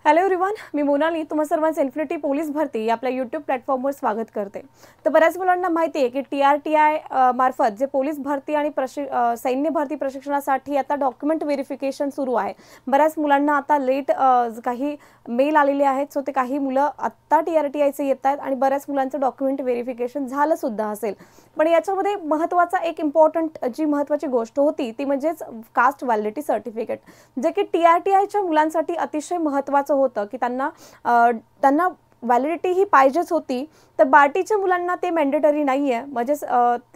Hello everyone, मी मोनाली तुम्हा सर्वांचं infinity police भरती या आपल्या यूट्यूब प्लॅटफॉर्मवर स्वागत करते। तर बऱ्याच मुलांना माहिती आहे की TRTI मार्फत जे पोलीस भरती आणि सैन्य भरती प्रशिक्षणासाठी आता डॉक्युमेंट व्हेरिफिकेशन सुरू आहे। बऱ्याच मुलांना आता लेट काही मेल आलेले आहेत, सो ते काही मुलं आता TRTIचे येत आहेत आणि बऱ्याच मुलांचं डॉक्युमेंट व्हेरिफिकेशन झालं सुद्धा असेल। पण याच्यामध्ये महत्त्वाचा एक इम्पॉर्टंट महत्त्वाची गोष्ट होती ती म्हणजे कास्ट व्हॅलिडिटी सर्टिफिकेट, जे की TRTIच्या मुलांसाठी अतिशय महत्त्वाचं होतं की त्यांना व्हॅलिडिटी ही पाहिजेच होती। तर बार्टीच्या मुलांना ते मॅन्डेटरी नाही आहे, म्हणजे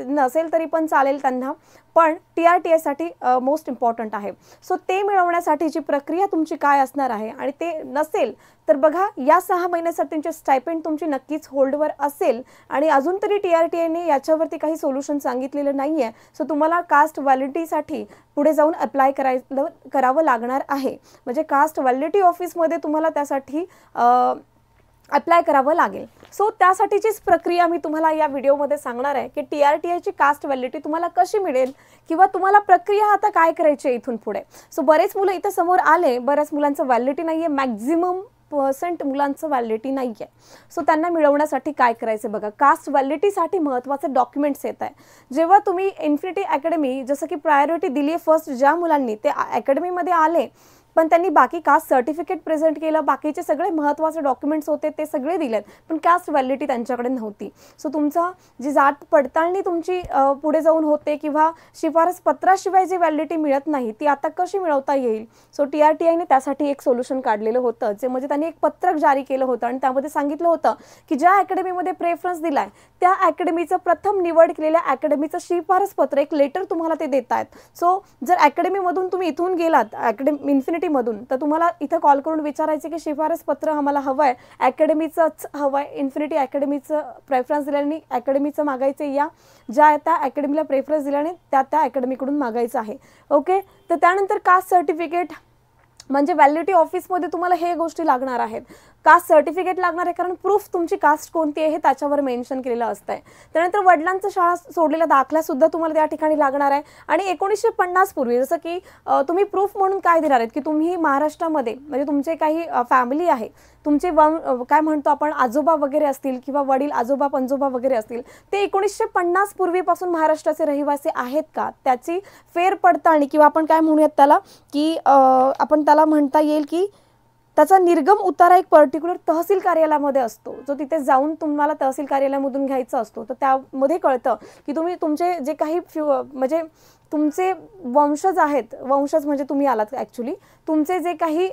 नसेल तरी पण चालेल त्यांना, पण TRTI साठी मोस्ट इम्पॉर्टंट आहे। सो ते मिळवण्यासाठीची प्रक्रिया तुमची काय असणार आहे आणि ते नसेल तर बघा या 6 महिन्यासाठी तुमचे स्टायपेंड तुमची नक्कीच होल्डवर असेल आणि अजून तरी TRTIने याच्यावरती काही सोल्युशन सांगितलेलं नाही आहे। सो तुम्हाला कास्ट व्हॅलिडिटीसाठी पुढे जाऊन अप्लाय करावं लागणार आहे, म्हणजे कास्ट व्हॅलिडिटी ऑफिसमध्ये तुम्हाला त्यासाठी अप्लाय करावं लागेल। सो त्यासाठीचीच प्रक्रिया मी तुम्हाला या व्हिडिओमध्ये सांगणार आहे की TRTIची कास्ट व्हॅलिडिटी तुम्हाला कशी मिळेल किंवा तुम्हाला प्रक्रिया आता काय करायची आहे इथून पुढे। सो बरेच मुलं इथे समोर आले, बऱ्याच मुलांचं व्हॅलिडिटी नाही आहे, मॅक्झिमम % मुलांचं व्हॅलिडिटी नाही आहे। सो त्यांना मिळवण्यासाठी काय करायचं बघा, कास्ट व्हॅलिडिटीसाठी महत्त्वाचे डॉक्युमेंट्स येत आहे। जेव्हा तुम्ही इन्फिनिटी अकॅडमी जसं की प्रायोरिटी दिली आहे फर्स्ट ज्या मुलांनी ते अकॅडमीमध्ये आले पण त्यांनी बाकी कास्ट सर्टिफिकेट प्रेझेंट केलं, बाकीचे सगळे महत्त्वाचे डॉक्युमेंट्स होते ते सगळे दिलेत, पण कास्ट व्हॅलिडिटी त्यांच्याकडे नव्हती। सो तुमचा जी जात पडताळणी तुमची पुढे जाऊन होते किंवा शिफारस पत्राशिवाय जी व्हॅलिडिटी मिळत नाही ती आता कशी मिळवता येईल। सो TRTIने त्यासाठी एक सोल्युशन काढलेलं होतं, जे म्हणजे त्यांनी एक पत्रक जारी केलं होतं आणि त्यामध्ये सांगितलं होतं की ज्या अकॅडमीमध्ये प्रेफरन्स दिलाय त्या अकॅडमीचं प्रथम निवड केलेल्या अकॅडमीचं शिफारस पत्र एक लेटर तुम्हाला ते देत आहेत। सो जर अकॅडमीमधून तुम्ही इथून गेलात इन्फिनिटी मधून तर तुम्हाला इथे कॉल करून विचारायचे की शिफारस पत्र आम्हाला हवंय, अकॅडमीचंच हवंय, इन्फिनिटी अकॅडमीचं प्रेफरन्स दिल्याने अकॅडमीचं मागायचे, या ज्या त्या अकॅडमीला प्रेफरन्स दिल्याने त्या अकॅडमीकडून मागायचं आहे। ओके, तर त्यानंतर कास्ट सर्टिफिकेट म्हणजे व्हॅलिडिटी ऑफिसमध्ये तुम्हाला हे गोष्टी लागणार आहेत। कास्ट सर्टिफिकेट लागणार आहे कारण प्रूफ तुमची कास्ट कोणती आहे हे त्याच्यावर मेन्शन केलेलं असतं। त्यानंतर वडिलांचं शाळा सोडलेला दाखला सुद्धा तुम्हाला त्या ठिकाणी लागणार आहे आणि 1950 पूर्वी जसं की तुम्ही प्रूफ म्हणून काय देणार आहेत की तुम्ही महाराष्ट्रामध्ये म्हणजे तुमचे काही फॅमिली आहे, तुमचे काय म्हणतो आपण आजोबा वगैरे असतील किंवा वडील आजोबा पंजोबा वगैरे असतील, ते 1950 पूर्वीपासून महाराष्ट्राचे रहिवासी आहेत का त्याची फेरपडताळणी किंवा आपण काय म्हणूयात त्याला की आपण त्याला म्हणता येईल की त्याचा निर्गम उतारा एक पर्टिक्युलर तहसील कार्यालयामध्ये असतो, जो तिथे जाऊन तुम्हाला तहसील कार्यालयामधून घ्यायचा असतो। तर त्यामध्ये कळतं की तुम्ही तुमचे जे काही म्हणजे तुमचे वंशज आहेत, वंशज म्हणजे तुम्ही आलात ॲक्च्युली, तुमचे जे काही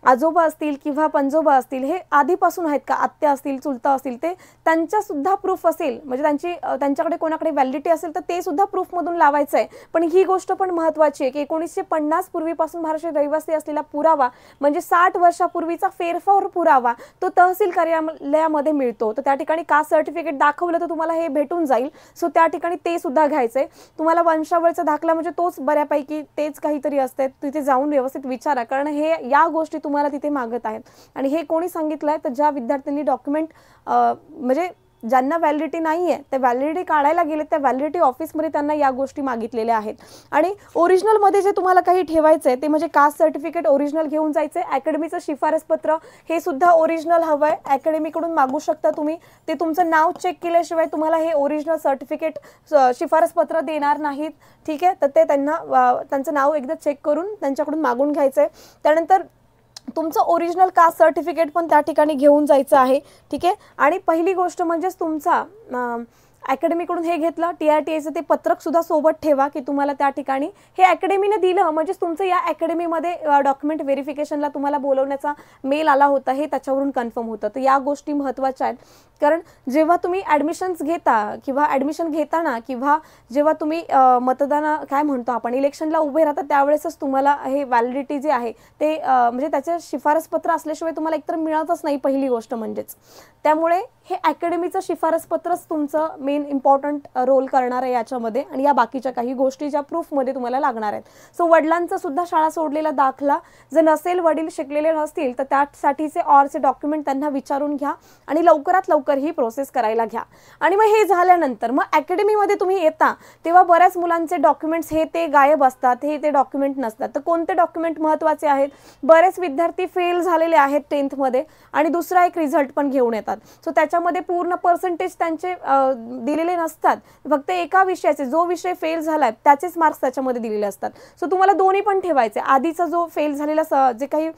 आजोबा असतील किंवा पंजोबा असतील हे आधीपासून आहेत का, आत्या असतील चुलता असतील, ते त्यांच्यासुद्धा प्रूफ असेल, म्हणजे त्यांच्याकडे कोणाकडे व्हॅलिडिटी असेल तर ते सुद्धा प्रूफमधून लावायचं आहे। पण ही गोष्ट पण महत्त्वाची आहे की 1950 पूर्वीपासून महाराष्ट्र रहिवासी असलेला पुरावा म्हणजे 60 वर्षापूर्वीचा फेरफार पुरावा तो तहसील कार्यालयामध्ये मिळतो। तर त्या ठिकाणी कास्ट सर्टिफिकेट दाखवलं तर तुम्हाला हे भेटून जाईल। सो त्या ठिकाणी ते सुद्धा घ्यायचंय। तुम्हाला वंशावळचा दाखला म्हणजे तोच बऱ्यापैकी तेच काहीतरी असते, तिथे जाऊन व्यवस्थित विचारा, कारण हे या गोष्टी तुम्हाला तिथे मागत आहेत। आणि हे कोणी सांगितलंय तर ज्या विद्यार्थ्यांनी डॉक्युमेंट म्हणजे ज्यांना व्हॅलिडिटी नाही आहे ते व्हॅलिडिटी काढायला गेले त्या व्हॅलिडिटी ऑफिसमध्ये त्यांना या गोष्टी मागितलेल्या आहेत। आणि ओरिजिनलमध्ये जे तुम्हाला काही ठेवायचं आहे ते म्हणजे कास्ट सर्टिफिकेट ओरिजिनल घेऊन जायचं आहे, अकॅडमीचं शिफारस पत्र हे सुद्धा ओरिजिनल हवं आहे, अकॅडमीकडून मागू शकता तुम्ही, ते तुमचं नाव चेक केल्याशिवाय तुम्हाला हे ओरिजिनल सर्टिफिकेट शिफारस पत्र देणार नाहीत। ठीक आहे, तर ते त्यांचं नाव एकदा चेक करून त्यांच्याकडून मागून घ्यायचं आहे। त्यानंतर तुमचं ओरिजिनल कास्ट सर्टिफिकेट पण त्या ठिकाणी घेऊन जायचं आहे। ठीक आहे, आणि पहिली गोष्ट म्हणजेच तुमचा अकॅडमीकडून हे घेतलं TRTIचं ते पत्रक सुद्धा सोबत ठेवा की तुम्हाला त्या ठिकाणी हे अकॅडमीने दिलं, म्हणजे तुमचं या अकॅडमीमध्ये डॉक्युमेंट व्हेरिफिकेशनला तुम्हाला बोलवण्याचा मेल आला होता हे त्याच्यावरून कन्फर्म होतं। तर या गोष्टी महत्त्वाच्या आहेत, कारण जेव्हा तुम्ही ॲडमिशन्स घेता किंवा ॲडमिशन घेताना किंवा जेव्हा तुम्ही काय म्हणतो आपण इलेक्शनला उभे राहता त्यावेळेसच तुम्हाला हे व्हॅलिडिटी जे आहे ते म्हणजे त्याचे शिफारस पत्र असल्याशिवाय तुम्हाला एकतर मिळतच नाही पहिली गोष्ट म्हणजेच। त्यामुळे हे अकॅडमीचं शिफारसपत्रच तुमचं मेन इम्पॉर्टंट रोल करणार आहे याच्यामध्ये, आणि या बाकीच्या काही गोष्टी ज्या प्रूफमध्ये तुम्हाला लागणार आहेत. सो वडिलांचा सुद्धा शाळा सोडलेला दाखला जर नसेल, वडील शिकलेले नसतील, तर त्यासाठीचे ऑरचे डॉक्युमेंट त्यांना विचारून घ्या आणि लवकरात लवकर ही प्रोसेस करायला घ्या. आणि मग हे झाल्यानंतर मग अकॅडमीमध्ये तुम्ही येता तेव्हा बऱ्याच मुलांचे डॉक्युमेंट्स हे ते गायब असतात, हे ते डॉक्युमेंट नसतात. तर कोणते डॉक्युमेंट महत्त्वाचे आहेत? बरेच विद्यार्थी फेल झालेले आहेत 10th मध्ये आणि दुसरा एक रिझल्ट पण घेऊन येतात. सो त्याच्यामध्ये पूर्ण पर्सेंटेज त्यांचे दिलेले नसतात, फक्त एका विषयाचे, जो विषय फेल झालाय त्याचेच मार्क्स त्याच्यामध्ये दिलेले असतात. सो तुम्हाला दोन्ही पण ठेवायचे, आधीचा जो फेल झालेला जे काही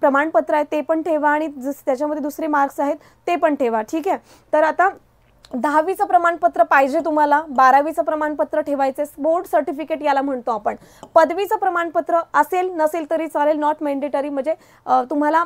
प्रमाणपत्र आहे ते पण ठेवा आणि त्याच्यामध्ये दुसरे मार्क्स आहेत ते पण ठेवा. ठीक आहे. तर आता 10वीचं प्रमाणपत्र पाहिजे तुम्हाला, 12वीचं प्रमाणपत्र ठेवायचे, बोर्ड सर्टिफिकेट याला म्हणतो आपण. पदवीचं प्रमाणपत्र असेल नसेल तरी चालेल, नॉट मॅन्डेटरी, म्हणजे तुम्हाला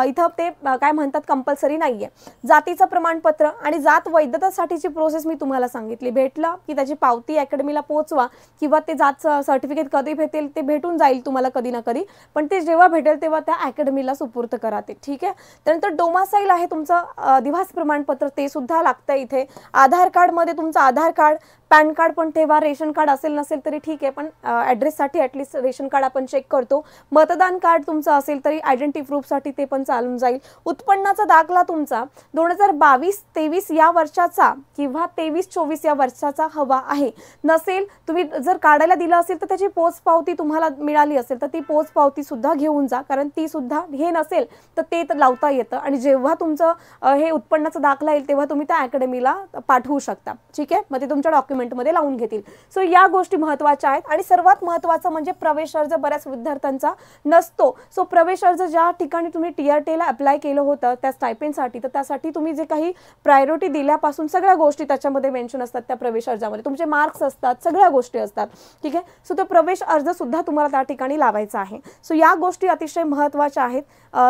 इथं ते काय म्हणतात कंपल्सरी नाहीये. जातीचं प्रमाणपत्र आणि जात वैधतासाठीची प्रोसेस मी तुम्हाला सांगितली. भेटलं की त्याची पावती अकॅडमीला पोहोचवा, किंवा ते जात सर्टिफिकेट कधी भेटेल ते भेटून जाईल तुम्हाला कधी ना कधी, पण ते जेव्हा भेटेल तेव्हा त्या अकॅडमीला सुपूर्त करा ते. ठीक आहे. त्यानंतर डोमासाईल आहे तुमचं अधिवास प्रमाणपत्र, ते सुद्धा लागतं इथे. आधार कार्डमध्ये तुमचं आधार कार्ड, पॅन कार्ड पण ठेवा. रेशन कार्ड असेल नसेल तरी ठीक आहे, पण ॲड्रेससाठी ॲटलिस्ट रेशन कार्ड आपण चेक करतो. मतदान कार्ड तुमचं असेल तरी आयडेंटिटी प्रूफसाठी ते पण चालून जाईल. उत्पन्नाचा दाखला तुमचा 2022-23 या वर्षाचा किंवा 23-24 या वर्षाचा हवा आहे. नसेल, तुम्ही जर काढायला दिलं असेल तर त्याची पोच पावती तुम्हाला मिळाली असेल तर ती पोच पावती सुद्धा घेऊन जा, कारण ती सुद्धा, हे नसेल तर ते लावता येतं. आणि जेव्हा तुमचं हे उत्पन्नाचा दाखला येईल तेव्हा तुम्ही त्या अकॅडमीला पाठवू शकता. ठीक आहे. मग ते तुमच्या डॉक्युमेंटमध्ये लावून घेतील. सो या गोष्टी महत्त्वाच्या आहेत. आणि सर्वात महत्त्वाचं म्हणजे प्रवेश अर्ज बऱ्याच विद्यार्थ्यांचा नसतो. सो प्रवेश अर्ज ज्या ठिकाणी तुम्ही TRTला अप्लाय केलं होतं त्या स्टायपेंडसाठी, तर त्यासाठी तुम्ही जे काही प्रायोरिटी दिल्यापासून सगळ्या गोष्टी त्याच्यामध्ये मेन्शन असतात. त्या प्रवेश अर्जामध्ये तुमचे मार्क्स असतात, सगळ्या गोष्टी असतात. ठीक आहे. सो तो प्रवेश अर्ज सुद्धा तुम्हाला त्या ठिकाणी लावायचा आहे. सो या गोष्टी अतिशय महत्त्वाच्या आहेत.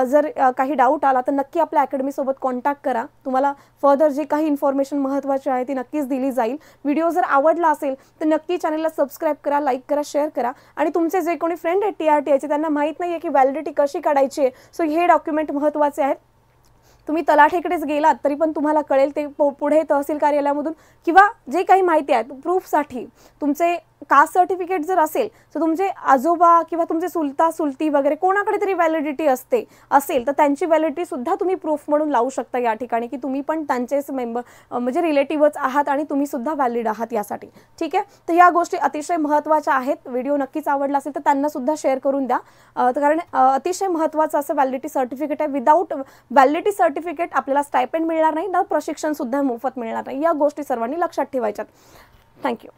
जर काही डाऊट आला तर नक्की आपल्या अकॅडमीसोबत कॉन्टॅक्ट करा. तुम्हाला फर्दर जे काही इन्फॉर्मेशन महत्त्वाची आहे ती नक्कीच दिली जाईल. व्हिडिओ जर आवडला असेल तर नक्की चॅनलला सबस्क्राईब करा, लाईक करा, शेअर करा. आणि तुमचे जे कोणी फ्रेंड आहेत TRTचे त्यांना माहीत नाही आहे की व्हॅलिडिटी कशी काढायची आहे, सो हे डॉक्युमेंट महत्त्वाचे आहेत. तुम्ही तलाठीकडेच गेलात तरी पण तुम्हाला कळेल, ते पुढे तहसील कार्यालयामधून किंवा जे काही माहिती आहे प्रूफसाठी तुमचे कास्ट सर्टिफिकेट जर असेल तर तुमचे आजोबा किंवा तुमचे सुलता सुलती वगैरे कोणाकडे तरी व्हॅलिडिटी असेल तर त्यांची व्हॅलिडिटी सुद्धा तुम्ही प्रूफ म्हणून लावू शकता या ठिकाणी, की तुम्ही पण त्यांचेच मेंबर म्हणजे रिलेटिव्हच आहात आणि तुम्ही सुद्धा व्हॅलिड आहात यासाठी. ठीक आहे. तर या गोष्टी अतिशय महत्त्वाच्या आहेत. व्हिडिओ नक्कीच आवडला असेल तर त्यांना सुद्धा शेअर करून द्या, कारण अतिशय महत्त्वाचं असं व्हॅलिडिटी सर्टिफिकेट आहे. विदाऊट व्हॅलिडिटी सर्टिफिकेट आपल्याला स्टायपेंड मिळणार नाही ना, प्रशिक्षण सुद्धा मोफत मिळणार नाही. या गोष्टी सर्वांनी लक्षात ठेवायच्यात. थँक्यू.